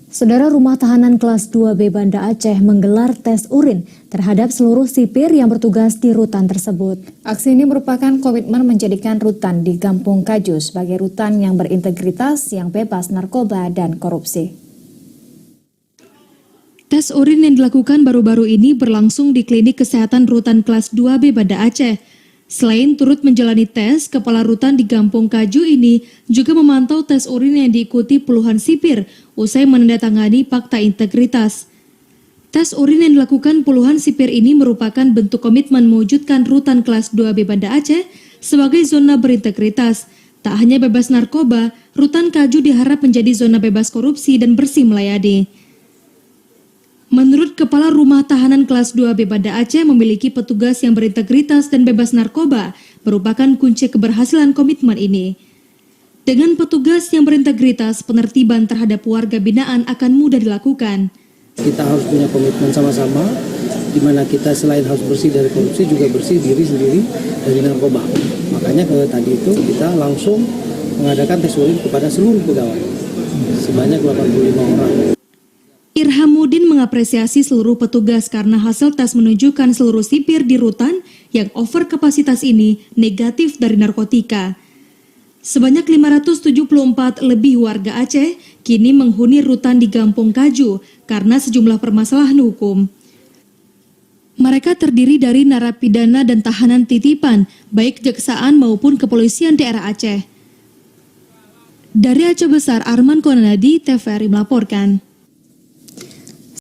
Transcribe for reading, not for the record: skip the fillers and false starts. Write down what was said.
Saudara, Rumah Tahanan Kelas 2B Banda Aceh menggelar tes urin terhadap seluruh sipir yang bertugas di rutan tersebut. Aksi ini merupakan komitmen menjadikan rutan di Kampung Kaju sebagai rutan yang berintegritas, yang bebas narkoba dan korupsi. Tes urin yang dilakukan baru-baru ini berlangsung di Klinik Kesehatan Rutan Kelas 2B Banda Aceh. Selain turut menjalani tes, Kepala Rutan di Kampung Kaju ini juga memantau tes urin yang diikuti puluhan sipir usai menandatangani Fakta Integritas. Tes urin yang dilakukan puluhan sipir ini merupakan bentuk komitmen mewujudkan Rutan Kelas 2B Banda Aceh sebagai zona berintegritas. Tak hanya bebas narkoba, Rutan Kaju diharap menjadi zona bebas korupsi dan bersih melayani. Menurut Kepala Rumah Tahanan Kelas 2B Banda Aceh, memiliki petugas yang berintegritas dan bebas narkoba merupakan kunci keberhasilan komitmen ini. Dengan petugas yang berintegritas, penertiban terhadap warga binaan akan mudah dilakukan. Kita harus punya komitmen sama-sama, di mana kita selain harus bersih dari korupsi, juga bersih diri sendiri dari narkoba. Makanya tadi itu kita langsung mengadakan tes urin kepada seluruh pegawai, sebanyak 85 orang. Irhamuddin mengapresiasi seluruh petugas karena hasil tes menunjukkan seluruh sipir di rutan yang over kapasitas ini negatif dari narkotika. Sebanyak 574 lebih warga Aceh kini menghuni rutan di Kampung Kaju karena sejumlah permasalahan hukum. Mereka terdiri dari narapidana dan tahanan titipan, baik kejaksaan maupun kepolisian daerah Aceh. Dari Aceh Besar, Arman Konanadi, TVRI melaporkan.